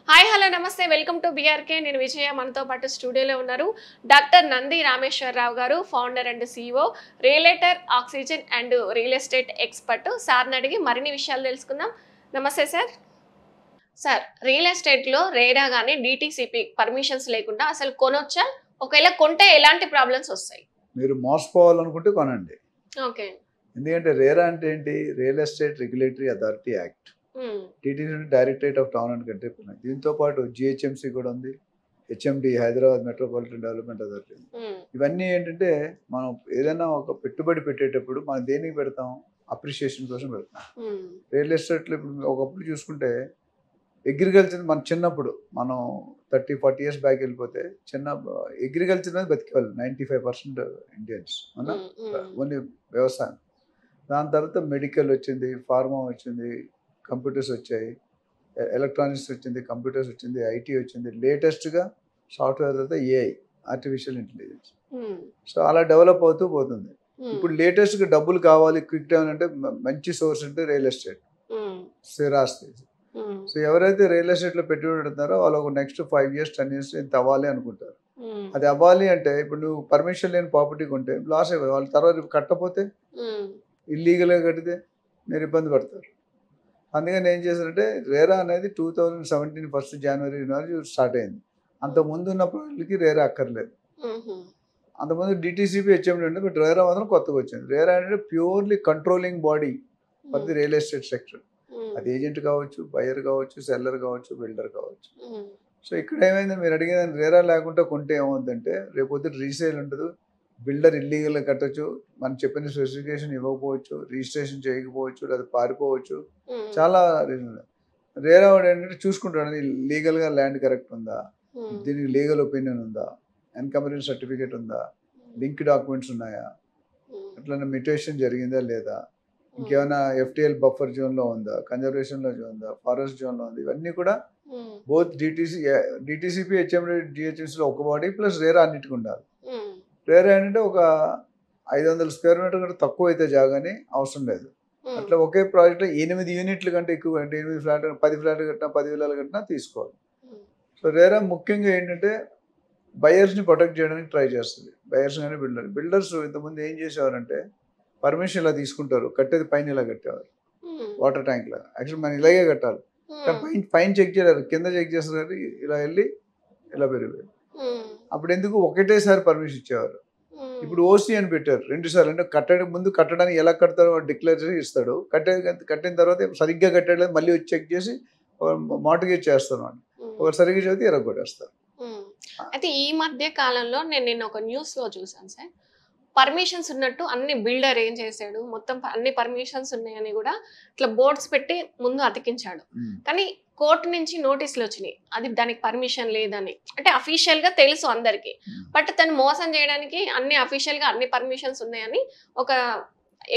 Hi hello నమస్తే welcome to BRK నేను విజయ మనతో పాటు స్టూడియోలో ఉన్నారు డాక్టర్ నంది రామేశ్వరరావు గారు founder and CEO realtor oxygen and real estate expert సార్ని అడిగి మరిన్ని విషయాలు తెలుసుకుందాం. నమస్తే సార్. సార్ రియల్ ఎస్టేట్లో రేరా కానీ డిటిసిపి పర్మిషన్స్ లేకుండా అసలు కొనొచ్చా? ఒకవేళ కొంటే ఎలాంటి ప్రాబ్లమ్స్ వస్తాయి? మీరు మోసపోవాలనుకుంటే కొనండి. ఓకే. ఎందుకంటే రేరా అంటే ఏంటి? Real estate regulatory authority act. TTD directorate of town and country planning. దీంతో పాటు జిహెచ్ఎంసీ కూడా ఉంది, HMD Hyderabad metropolitan development authority. ఇవన్నీ ఏంటంటే మనం ఏదైనా ఒక పెట్టుబడి పెట్టేటప్పుడు మనం దేనికి పెడతాం? అప్రిషియేషన్ కోసం పెడతాం. రియల్ ఎస్టేట్లో ఇప్పుడు ఒకప్పుడు చూసుకుంటే అగ్రికల్చర్ మన చిన్నప్పుడు మనం 30-40 years బ్యాక్ వెళ్ళిపోతే అగ్రికల్చర్ అనేది బతికేవాళ్ళు 95% ఇండియన్స్ అవునా, ఓన్లీ వ్యవసాయం. దాని తర్వాత మెడికల్ వచ్చింది, ఫార్మా వచ్చింది, కంప్యూటర్స్ వచ్చాయి, ఎలక్ట్రానిక్స్ వచ్చింది, కంప్యూటర్స్ వచ్చింది, ఐటీ వచ్చింది, లేటెస్ట్గా సాఫ్ట్వేర్ తర్వాత ఏఐ, ఆర్టిఫిషియల్ ఇంటెలిజెన్స్. సో అలా డెవలప్ అవుతూ పోతుంది. ఇప్పుడు లేటెస్ట్గా డబ్బులు కావాలి క్విక్ టైం అంటే మంచి సోర్స్ అంటే రియల్ ఎస్టేట్, స్థిరాస్తి. సో ఎవరైతే రియల్ ఎస్టేట్లో పెట్టుబడి పెడతారో వాళ్ళు ఒక నెక్స్ట్ 5 years 10 years ఇంత అవ్వాలి అనుకుంటారు. అది అవ్వాలి అంటే ఇప్పుడు నువ్వు పర్మిషన్ లేని ప్రాపర్టీ కొంటే లాస్ అయిపోయి వాళ్ళ తర్వాత కట్టకపోతే ఇల్లీగల్గా కడితే మీరు ఇబ్బంది పడతారు. అందుకని ఏం చేశారంటే రేరా అనేది 2017 1st January స్టార్ట్ అయింది. అంతకుముందు ఉన్న ప్రాజెక్టులకి రేరా అక్కర్లేదు. అంతకుముందు డిటిసిపి హెచ్ఎండి ఉండే, బట్ రేరా మాత్రం కొత్తగా వచ్చింది. రేరా అంటే purely controlling body for the real estate sector. అది ఏజెంట్ కావచ్చు, బయర్ కావచ్చు, సెల్లర్ కావచ్చు, బిల్డర్ కావచ్చు. సో ఇక్కడ ఏమైంది, మీరు అడిగేదాన్ని రేరా లేకుండా కొంటే ఏమవుతుందంటే రేపొద్దు రీసేల్ ఉండదు, బిల్డర్ ఇల్లీగల్గా కట్టచ్చు, మనం చెప్పిన స్పెసిఫికేషన్ ఇవ్వకపోవచ్చు, రిజిస్ట్రేషన్ చేయకపోవచ్చు, లేదా పారిపోవచ్చు, చాలా రీజన్. రేరా వాడు ఏంటంటే చూసుకుంటాడు లీగల్గా ల్యాండ్ కరెక్ట్ ఉందా, దీనికి లీగల్ ఒపీనియన్ ఉందా, ఎన్కంబరెన్స్ సర్టిఫికేట్ ఉందా, లింక్ డాక్యుమెంట్స్ ఉన్నాయా, అట్లా మ్యూటేషన్ జరిగిందా లేదా, ఇంకేమైనా FTL బఫర్ జోన్లో ఉందా, కన్జర్వేషన్లో ఉందా, ఫారెస్ట్ జోన్లో ఉంది. ఇవన్నీ కూడా బోత్ డిటిసిపి హెచ్ఎండి జిహెచ్ఎంసీలో ఒక బాడీ ప్లస్ రేరా అన్నిటికీ ఉండాలి. రేరా ఏంటంటే ఒక 500 square meter కంటే తక్కువ అయితే జాగాని అవసరం లేదు. అట్లా ఒకే ప్రాజెక్ట్లో 8 యూనిట్ల కంటే ఎక్కువ అంటే 8 ఫ్లాట్ 10 ఫ్లాట్ కట్టినా 10 విల్లాలు కట్టినా తీసుకోవాలి. సో రేరా ముఖ్యంగా ఏంటంటే బయర్స్ని ప్రొటెక్ట్ చేయడానికి ట్రై చేస్తుంది. బయర్స్ కానీ బిల్డర్స్ ఇంతకుముందు ఏం చేసేవారంటే పర్మిషన్ ఇలా తీసుకుంటారు, కట్టేది పైన ఇలా కట్టేవారు, వాటర్ ట్యాంక్ లాగా. యాక్చువల్లీ మనం ఇలాగే కట్టాలి, కానీ పైన చెక్ చేయలేరు, కింద చెక్ చేస్తారు, ఇలా వెళ్ళి ఇలా పెరిగిపోయారు. అప్పుడు ఎందుకు ఒకటేసారి పర్మిషన్ ఇచ్చేవారు. ఇప్పుడు ఓసీ అని పెట్టారు 2 సార్లు. అంటే ముందు కట్టడానికి ఎలా కడతారో డిక్లేర్ చేసి ఇస్తాడు, కట్టిన తర్వాత సరిగ్గా కట్టలేదు మళ్ళీ వచ్చి చెక్ చేసి మార్టిగేజ్ చేస్తాను అని, ఒకరు సరిగ్గా చదివితే ఎరగొట్టేస్తారు. అయితే ఈ మధ్య కాలంలో నేను ఒక న్యూస్లో చూసాను సార్, పర్మిషన్స్ ఉన్నట్టు అన్ని బిల్డర్ ఏం చేశాడు, మొత్తం అన్ని పర్మిషన్స్ ఉన్నాయని కూడా ఇట్లా బోర్డ్స్ పెట్టి ముందు అతికించాడు. కానీ కోర్టు నుంచి నోటీసులు వచ్చినాయి అది దానికి పర్మిషన్ లేదని. అంటే అఫీషియల్ గా తెలుసు అందరికి, బట్ తను మోసం చేయడానికి అఫీషియల్ గా అన్ని పర్మిషన్స్ ఉన్నాయని ఒక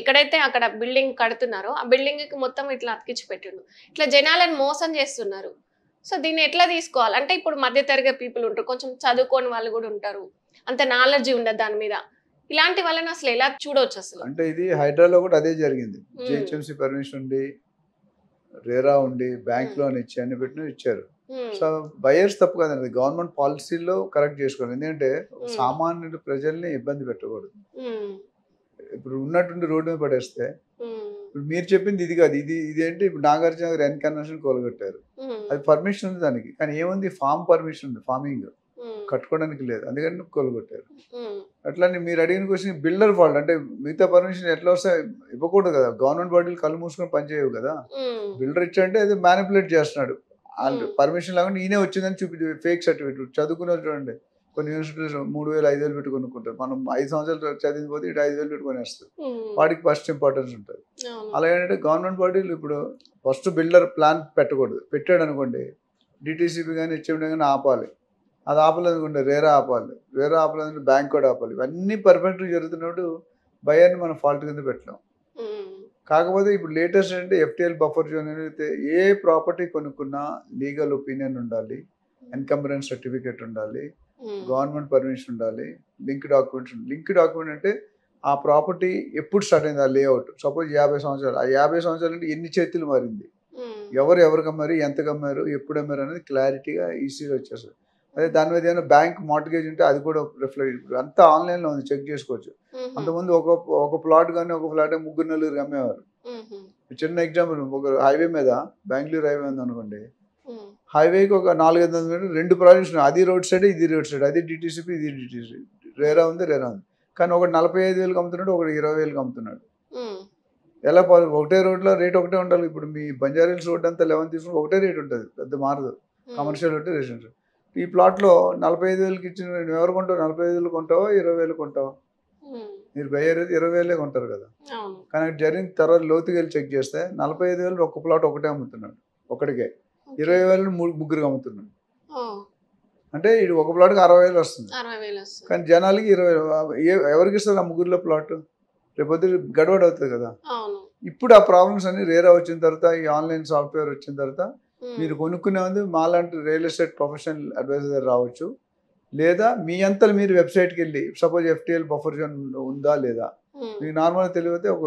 ఎక్కడైతే అక్కడ బిల్డింగ్ కడుతున్నారో ఆ బిల్డింగ్ కి మొత్తం ఇట్లా అతికించి పెట్టిండు. ఇట్లా జనాలను మోసం చేస్తున్నారు. సో దీన్ని ఎట్లా తీసుకోవాలి? అంటే ఇప్పుడు మధ్యతరగతి పీపుల్ ఉంటారు, కొంచెం చదువుకోని వాళ్ళు కూడా ఉంటారు, అంత నాలెడ్జ్ ఉండదు దాని మీద. ఇలాంటి వాళ్ళని అసలు ఎలా చూడవచ్చు అసలు? అంటే ఇది హైడ్రాలో కూడా అదే జరిగింది. జిహెచ్ఎంసీ పర్మిషన్ ఉండి, రేరా ఉండి, బ్యాంక్ లోన్ ఇచ్చి అన్ని పెట్టిన ఇచ్చారు. సో బయర్స్ తప్పు కదండి, గవర్నమెంట్ పాలసీలో కరెక్ట్ చేసుకోవాలి. ఎందుకంటే సామాన్యుల ప్రజల్ని ఇబ్బంది పెట్టకూడదు. ఇప్పుడు ఉన్నట్టుండి రోడ్డు మీద పడేస్తే, ఇప్పుడు మీరు చెప్పింది ఇది కాదు, ఇదేంటి ఇప్పుడు నాగార్జున గారు కన్వెన్షన్ కోలుగొట్టారు, అది పర్మిషన్ ఉంది దానికి, కానీ ఏముంది ఫామ్ పర్మిషన్ ఉంది, ఫార్మింగ్ కట్టుకోవడానికి లేదు, అందుకని కోలుగొట్టారు. అట్లానే మీరు అడిగిన క్వశ్చన్ బిల్డర్ ఫాల్ట్. అంటే మిగతా పర్మిషన్ ఎట్లా వస్తే ఇవ్వకూడదు కదా, గవర్నమెంట్ బాడీలు కళ్ళు మూసుకొని పనిచేయవు కదా. బిల్డర్ ఇచ్చాడంటే అది మ్యానిపులేట్ చేస్తున్నాడు, పర్మిషన్ లేకుండా ఈయనే వచ్చిందని చూపి ఫేక్ సర్టిఫికేట్. చదువుకునే చూడండి కొన్ని యూనివర్సిటీస్ 3,000 5,000 పెట్టి కొనుక్కుంటారు. మనం 5 సంవత్సరాలు చదివిపోతే ఇటు 5,000 పెట్టి కొనేస్తారు, వాడికి ఫస్ట్ ఇంపార్టెన్స్ ఉంటుంది. అలా ఏంటంటే గవర్నమెంట్ బాడీలు ఇప్పుడు ఫస్ట్ బిల్డర్ ప్లాన్ పెట్టకూడదు, పెట్టాడు అనుకోండి డిటిసిపి కానీ హెచ్ఎండి కానీ ఆపాలి, అది ఆపలేదు అనుకుంటే రేరా ఆపాలి, రేరా ఆపలేదు బ్యాంక్ కూడా ఆపాలి. ఇవన్నీ పర్ఫెక్ట్గా జరుగుతున్నప్పుడు బయర్ని మనం ఫాల్ట్ కింద పెట్టలేం. కాకపోతే ఇప్పుడు లేటెస్ట్ అంటే FTL బఫర్ జోన్ అయితే ఏ ప్రాపర్టీ కొనుక్కున్నా లీగల్ ఒపీనియన్ ఉండాలి, ఎన్కంబరెన్స్ సర్టిఫికేట్ ఉండాలి, గవర్నమెంట్ పర్మిషన్ ఉండాలి, లింక్ డాక్యుమెంట్స్. లింక్ డాక్యుమెంట్ అంటే ఆ ప్రాపర్టీ ఎప్పుడు స్టార్ట్ అయింది, ఆ లేఅవుట్ సపోజ్ 50 సంవత్సరాలు, ఆ 50 సంవత్సరాలు అంటే ఎన్ని చేతులు మారింది, ఎవరికి అమ్మారు, ఎంతకు అమ్మారు, ఎప్పుడు అమ్మారు అనేది క్లారిటీగా ఈజీగా వచ్చేస్తుంది. అదే దాని మీద ఏమైనా బ్యాంక్ మార్టిగేజ్ ఉంటే అది కూడా రిఫ్లెక్ట్, అంతా ఆన్లైన్లో ఉంది, చెక్ చేసుకోవచ్చు. అంతకుముందు ఒక ప్లాట్ కానీ ఒక ఫ్లాట్ 3-4 అమ్మేవారు. చిన్న ఎగ్జాంపుల్, ఒక హైవే మీద, బెంగళూరు హైవే ఉంది అనుకోండి, హైవేకి ఒక 400-500 మీటర్లు 2 ప్రాజెక్ట్స్ ఉన్నాయి. అది రోడ్ సైడ్, ఇది రోడ్ సైడ్, అది డిటీసీపీ, ఇది డిటీసీ, రేరా ఉంది. కానీ ఒకటి 45,000కి అమ్ముతున్నాడు, ఒకటి 20,000కి అమ్ముతున్నాడు. ఎలా ఒకటే రోడ్లో రేట్ ఒకటే ఉండాలి. ఇప్పుడు మీ బంజారీల్స్ రోడ్ అంతా 11 తీసుకుని ఒకటే రేట్ ఉంటుంది, పెద్ద మారదు. కమర్షియల్ ఒకటి, రెసిడెన్షియల్. ఈ ప్లాట్లో 45,000కి ఇచ్చిన నువ్వు ఎవరు కొంటావు? 45,000 కొంటావా, 20,000 కొంటావా? మీరు బయ్యారు 20,000 కొంటారు కదా. కానీ జరిగిన తర్వాత లోతుకి వెళ్ళి చెక్ చేస్తే 45,000 ఒక ప్లాట్ ఒకటే అమ్ముతున్నాడు, ఒకటికే. 20,000 ముగ్గురికి అమ్ముతున్నాడు. అంటే ఇది ఒక ప్లాట్కి 60,000 వస్తుంది. కానీ జనాలకి 20,000. ఎవరికి ఇస్తారు ఆ ముగ్గురులో ప్లాట్? రేపొద్దు గడబడి అవుతుంది కదా. ఇప్పుడు ఆ ప్రాబ్లమ్స్ అన్ని రేరా వచ్చిన తర్వాత, ఈ ఆన్లైన్ సాఫ్ట్వేర్ వచ్చిన తర్వాత, మీరు కొనుక్కునే ఉంది మాలాంటి రియల్ ఎస్టేట్ ప్రొఫెషనల్ అడ్వైజర్ రావచ్చు, లేదా మీ అంతలు మీరు వెబ్సైట్కి వెళ్ళి, సపోజ్ FTL బఫర్ జోన్ ఉందా లేదా, మీకు నార్మల్గా తెలియతే ఒక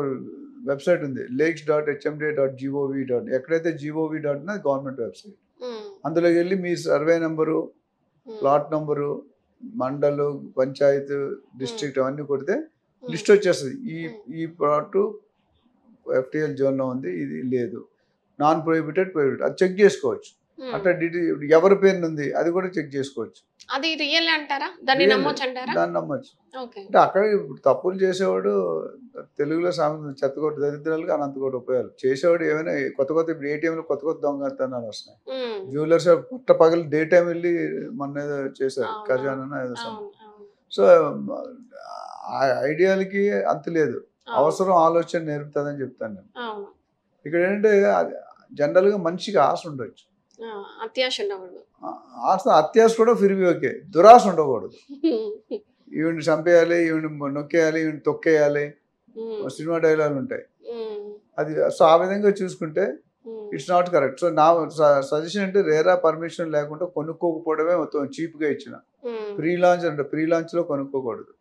వెబ్సైట్ ఉంది, lakes.hmda.gov. ఎక్కడైతే gov. అది గవర్నమెంట్ వెబ్సైట్. అందులోకి వెళ్ళి మీ సర్వే నెంబరు, ప్లాట్ నెంబరు, మండలు, పంచాయత్, డిస్ట్రిక్ట్ అవన్నీ కొడితే లిస్ట్ వచ్చేస్తుంది. ఈ ప్లాట్ FTL జోన్లో ఉంది, ఇది లేదు, నాన్ ప్రొహిబిటెడ్, అది చెక్ చేసుకోవచ్చు. అట్లా ఎవరి పేరు ఉంది అది కూడా చెక్ చేసుకోవచ్చు. అది రియల్ అంటారా? దాన్ని నమ్మొచ్చు అంటారా? దాన్ని నమ్మొచ్చు. అంటే అక్కడ తప్పులు చేసేవాడు, తెలుగులో చెత్తకోటి దరిద్రాలకు అనంతకోటి ఉపయోగాలు. చేసేవాడు ఏమైనా కొత్త ఇప్పుడు ATMలో కొత్త దొంగతనాలు వస్తున్నాయి. జ్యువెలర్స్ పుట్ట పగలు డే టైం వెళ్ళి మొన్న ఏదో చేశారు, ఖజానా ఏదో. సో ఐడియాలకి అంత లేదు, అవసరం ఆలోచన నేర్పుతుందని చెప్తాను నేను. ఇక్కడ ఏంటంటే జనరల్గా మనిషికి ఆశ ఉండొచ్చు, అత్యాశ కూడా ఫిరివి ఓకే, దురాశ ఉండకూడదు. ఈవిని చంపేయాలి, ఈవిని నొక్కేయాలి, ఈవిని తొక్కేయాలి, సినిమా డైలాగులు ఉంటాయి. అది సో ఆ విధంగా చూసుకుంటే ఇట్స్ నాట్ కరెక్ట్. సో నా సజెషన్ అంటే రేరా పర్మిషన్ లేకుండా కొనుక్కోకపోవడమే మొత్తం చీప్గా ఇచ్చిన. ప్రీ లాంచ్లో కొనుక్కోకూడదు.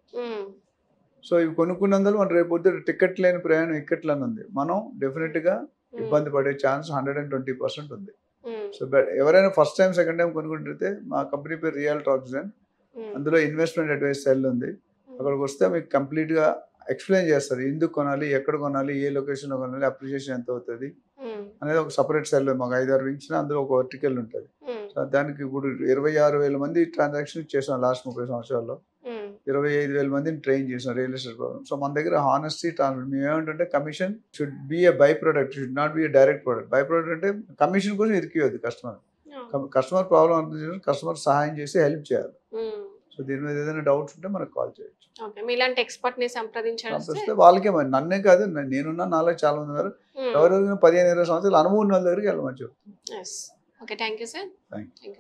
సో ఇవి కొనుక్కున్నందులో మనం రేపు పొద్దున టికెట్ లేని ప్రయాణం ఇక్కట్లని ఉంది. మనం డెఫినెట్గా ఇబ్బంది పడే ఛాన్స్ 120% ఉంది. సో ఎవరైనా ఫస్ట్ టైం సెకండ్ టైం కొనుక్కుంటే మా కంపెనీ పేరు రియల్ ఆక్సిజన్, అందులో ఇన్వెస్ట్మెంట్ అడ్వైస్ సెల్ ఉంది. అక్కడికి వస్తే మీకు కంప్లీట్గా ఎక్స్ప్లెయిన్ చేస్తారు, ఎందుకు కొనాలి, ఎక్కడ కొనాలి, ఏ లొకేషన్లో కొనాలి, అప్రిషియేషన్ ఎంత అవుతుంది అనేది ఒక సపరేట్ సెల్ మాకు 5-6 వింగ్స్, అందులో ఒక వర్టికల్ ఉంటుంది. సో దానికి ఇప్పుడు 26,000 మంది ట్రాన్సాక్షన్ చేసాం లాస్ట్ 30 సంవత్సరాల్లో. 25,000 మందిని ట్రైన్ చేసాం రియల్ ఎస్టేట్ ప్రోగ్రామ్. సో మన దగ్గర హానెస్టీ, మేము ఏమంటే commission should be A by product, should not be A direct product. By product అంటే కమిషన్ కోసం ఇరికివద్దు కస్టమర్ ప్రాబ్లం అర్థం చేసి కస్టమర్ సహాయం చేసి హెల్ప్ చేయాలి. సో దీని మీద ఏదైనా డౌట్స్ ఉంటే మనకు కాల్ చేయొచ్చు. మీలాంటి ఎక్స్పర్ట్ ని సంప్రదించాలి. వాళ్ళకే నన్నే కాదు, నేనున్నా, నాలో చాలా మంది ఉన్నారు. ఎవరైనా 15-20 సంవత్సరాల అనుభవం ఉన్న వాళ్ళ దగ్గరికి వెళ్ళమని చెప్తాను. Okay, thank you sir. Thank you.